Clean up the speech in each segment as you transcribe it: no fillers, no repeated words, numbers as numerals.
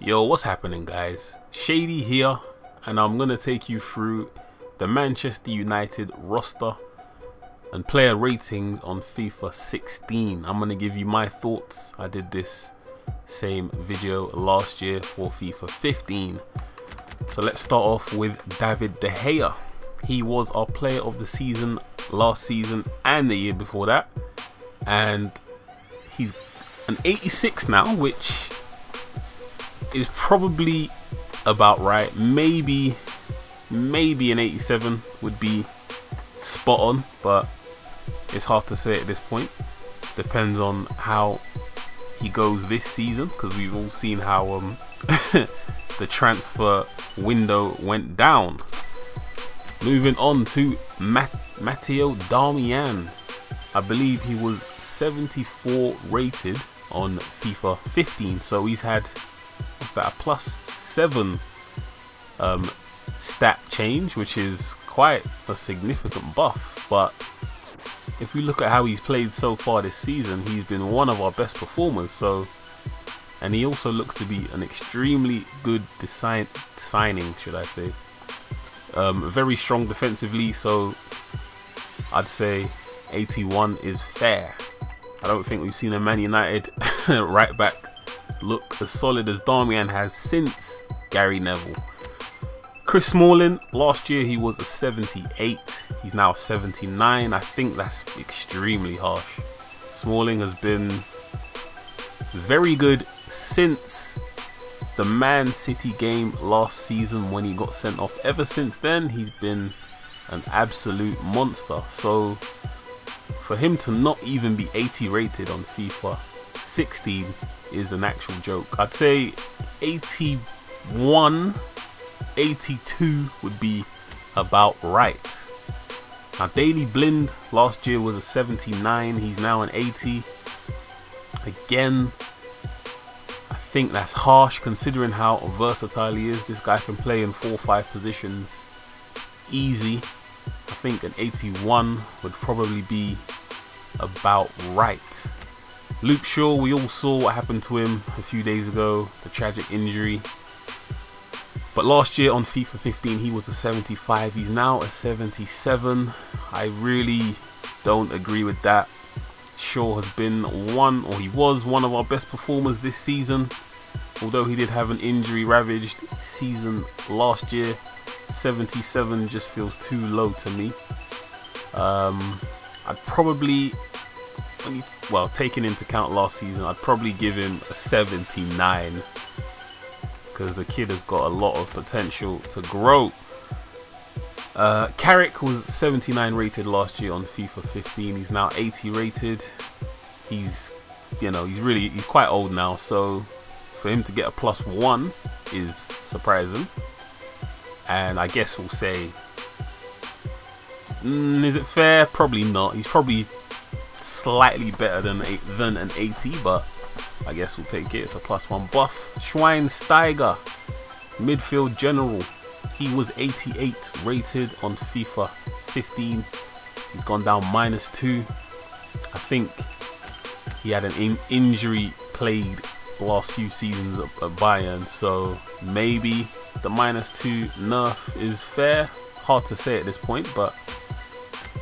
Yo, what's happening, guys? Shady here, and I'm gonna take you through the Manchester United roster and player ratings on FIFA 16. I'm gonna give you my thoughts. I did this same video last year for FIFA 15. So let's start off with David De Gea. He was our player of the season last season and the year before that, and he's an 86 now, which is probably about right. Maybe an 87 would be spot on, but it's hard to say at this point. Depends on how he goes this season, because we've all seen how the transfer window went down. Moving on to Matteo Darmian. I believe he was 74 rated on FIFA 15, so he's had, what's that, a +7 stat change, which is quite a significant buff. But if we look at how he's played so far this season, he's been one of our best performers. So, and he also looks to be an extremely good signing, should I say. Very strong defensively, so I'd say 81 is fair. I don't think we've seen a Man United right back look as solid as Darmian has since Gary Neville. Chris Smalling, last year he was a 78. He's now 79. I think that's extremely harsh. Smalling has been very good since the Man City game last season when he got sent off. Ever since then, he's been an absolute monster. So for him to not even be 80 rated on FIFA 16 is an actual joke. I'd say 81, 82 would be about right. Now Daley Blind last year was a 79. He's now an 80. Again, I think that's harsh considering how versatile he is. This guy can play in 4 or 5 positions easy. I think an 81 would probably be about right. Luke Shaw, we all saw what happened to him a few days ago, the tragic injury. But last year on FIFA 15 he was a 75. He's now a 77. I really don't agree with that. Shaw has been he was one of our best performers this season. Although he did have an injury ravaged season last year, 77 just feels too low to me. I'd probably, well, taking into account last season, I'd probably give him a 79 because the kid has got a lot of potential to grow. Carrick was 79 rated last year on FIFA 15. He's now 80 rated. He's quite old now, so for him to get a +1 is surprising. And I guess we'll say, is it fair? Probably not. He's probably slightly better than an 80, but I guess we'll take it. It's a +1 buff. Schweinsteiger, midfield general. He was 88 rated on FIFA 15. He's gone down -2. I think he had an injury plagued last few seasons at Bayern, so maybe the -2 nerf is fair. Hard to say at this point, but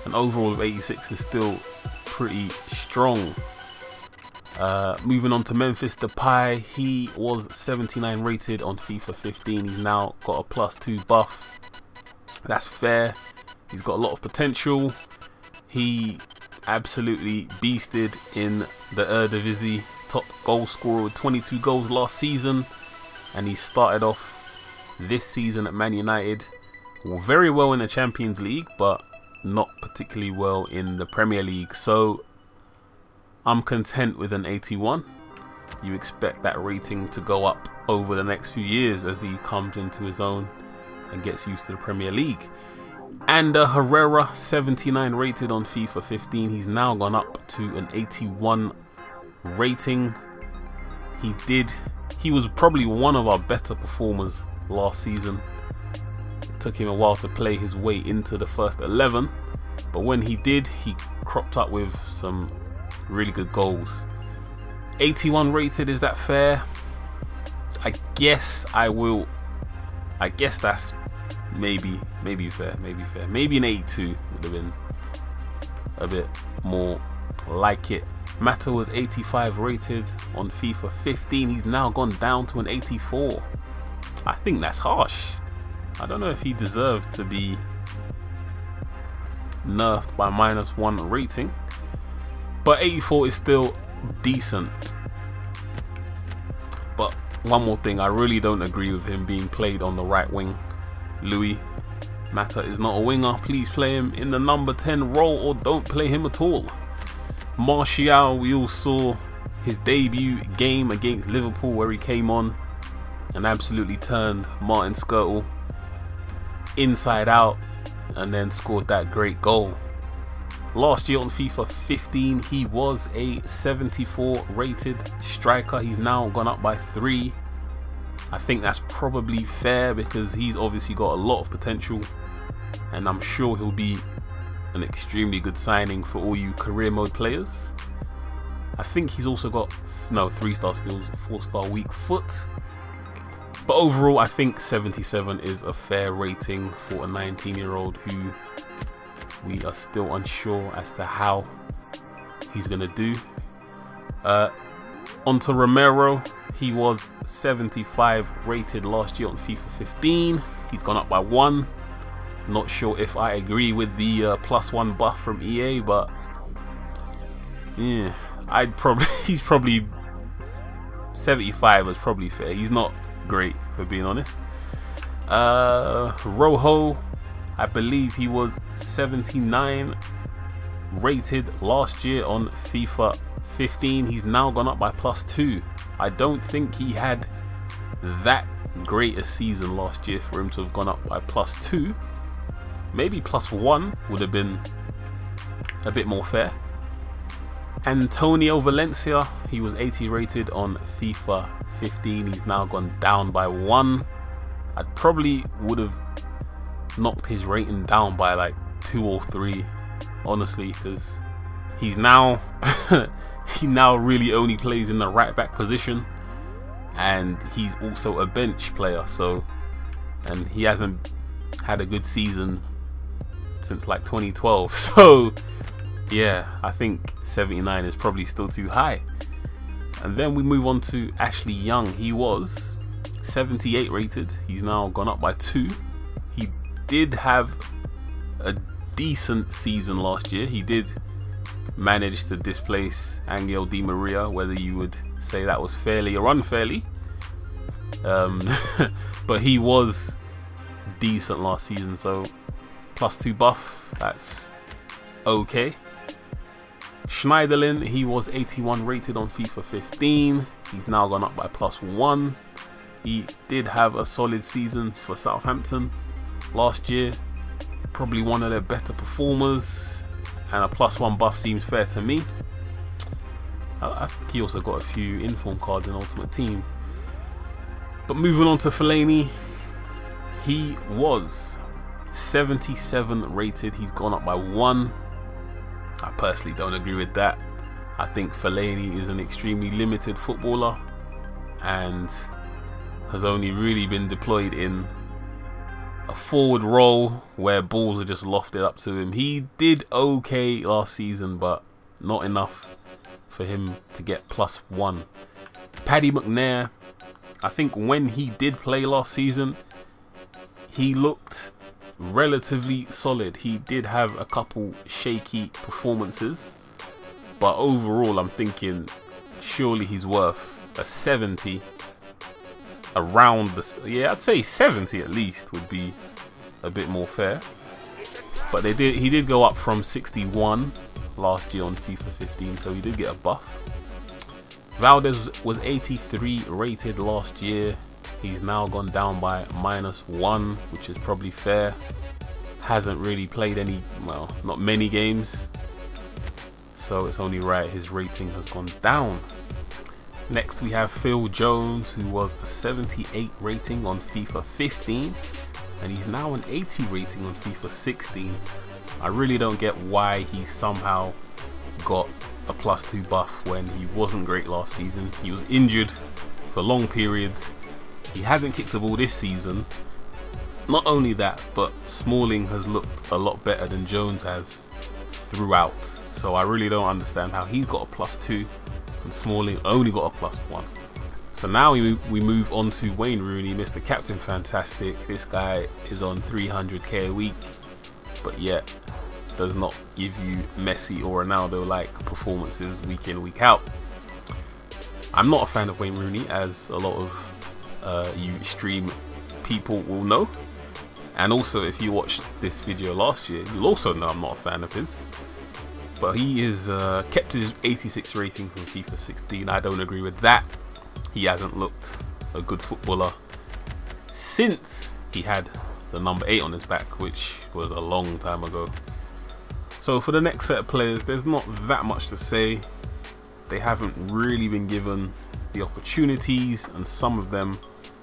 an overall of 86 is still pretty strong. Moving on to Memphis Depay, he was 79 rated on FIFA 15. He's now got a +2 buff. That's fair. He's got a lot of potential. He absolutely beasted in the Eredivisie, top goal scorer with 22 goals last season, and he started off this season at Man United very well in the Champions League, but not particularly well in the Premier League. So I'm content with an 81. You expect that rating to go up over the next few years as he comes into his own and gets used to the Premier League. And Herrera, 79 rated on FIFA 15. He's now gone up to an 81 rating. He was probably one of our better performers last season. It took him a while to play his way into the first 11, but when he did, he cropped up with some really good goals. 81 rated, is that fair? I guess that's maybe fair. Maybe an 82 would have been a bit more like it. Mata was 85 rated on FIFA 15. He's now gone down to an 84. I think that's harsh. I don't know if he deserved to be nerfed by -1 rating, but 84 is still decent. But one more thing, I really don't agree with him being played on the right wing. Louis Mata is not a winger. Please play him in the number 10 role or don't play him at all. Martial, we all saw his debut game against Liverpool where he came on and absolutely turned Martin Skrtel inside out and then scored that great goal. Last year on FIFA 15 he was a 74 rated striker. He's now gone up by 3. I think that's probably fair because he's obviously got a lot of potential and I'm sure he'll be an extremely good signing for all you career mode players. I think he's also got 3-star skills, 4-star weak foot. But overall I think 77 is a fair rating for a 19-year-old who we are still unsure as to how he's going to do. Onto Romero. He was 75 rated last year on FIFA 15. He's gone up by 1. Not sure if I agree with the +1 buff from EA, but yeah, he's probably 75 is probably fair. He's not great, for being honest. Rojo, I believe he was 79 rated last year on FIFA 15. He's now gone up by +2. I don't think he had that great a season last year for him to have gone up by +2. Maybe +1 would have been a bit more fair. Antonio Valencia, he was 80 rated on FIFA 15. He's now gone down by 1. I probably would have knocked his rating down by like 2 or 3, honestly, because he's now he now really only plays in the right back position and he's also a bench player, so, and he hasn't had a good season since like 2012, so yeah, I think 79 is probably still too high. And then we move on to Ashley Young. He was 78 rated. He's now gone up by 2. He did have a decent season last year. He did manage to displace Angel Di Maria, whether you would say that was fairly or unfairly. But he was decent last season, so +2 buff, that's okay. Schneiderlin, he was 81 rated on FIFA 15. He's now gone up by +1. He did have a solid season for Southampton last year. Probably one of their better performers. And a +1 buff seems fair to me. I think he also got a few inform cards in Ultimate Team. But moving on to Fellaini. He was 77 rated. He's gone up by 1. I personally don't agree with that. I think Fellaini is an extremely limited footballer and has only really been deployed in a forward role where balls are just lofted up to him. He did okay last season, but not enough for him to get +1. Paddy McNair, I think when he did play last season, he looked relatively solid. He did have a couple shaky performances, but overall I'm thinking surely he's worth a 70 around the, yeah, I'd say 70 at least would be a bit more fair. But he did go up from 61 last year on FIFA 15, so he did get a buff. Valdez was 83 rated last year. He's now gone down by -1, which is probably fair. Hasn't really played any, well, not many games, so it's only right his rating has gone down. Next we have Phil Jones, who was a 78 rating on FIFA 15, and he's now an 80 rating on FIFA 16. I really don't get why he somehow got a +2 buff when he wasn't great last season. He was injured for long periods He hasn't kicked a ball this season. Not only that, but Smalling has looked a lot better than Jones has throughout. So I really don't understand how he's got a +2 and Smalling only got a +1. So now we move on to Wayne Rooney, Mr. Captain Fantastic. This guy is on 300k a week, but yet does not give you Messi or Ronaldo like performances week in, week out. I'm not a fan of Wayne Rooney, as a lot of you stream people will know. And also, if you watched this video last year, you'll also know I'm not a fan of his. But he is kept his 86 rating from FIFA 16. I don't agree with that. He hasn't looked a good footballer since he had the number 8 on his back, which was a long time ago. So for the next set of players, there's not that much to say. They haven't really been given the opportunities, and some of them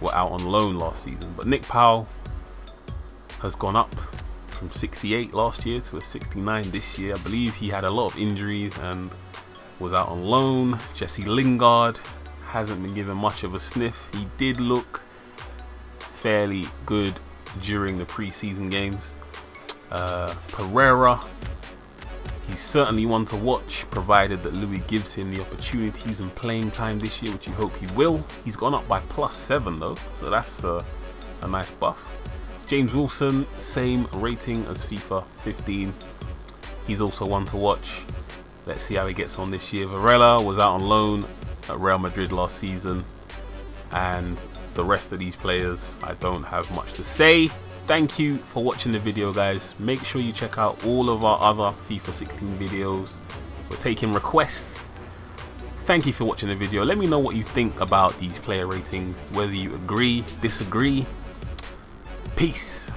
were out on loan last season. But Nick Powell has gone up from 68 last year to a 69 this year. I believe he had a lot of injuries and was out on loan. Jesse Lingard hasn't been given much of a sniff. He did look fairly good during the pre-season games. Pereira, he's certainly one to watch, provided that Louis gives him the opportunities and playing time this year, which you hope he will. He's gone up by +7 though, so that's a nice buff. James Wilson, same rating as FIFA 15. He's also one to watch. Let's see how he gets on this year. Varela was out on loan at Real Madrid last season, and the rest of these players, I don't have much to say. Thank you for watching the video, guys. Make sure you check out all of our other FIFA 16 videos. We're taking requests. Thank you for watching the video. Let me know what you think about these player ratings, whether you agree, disagree. Peace.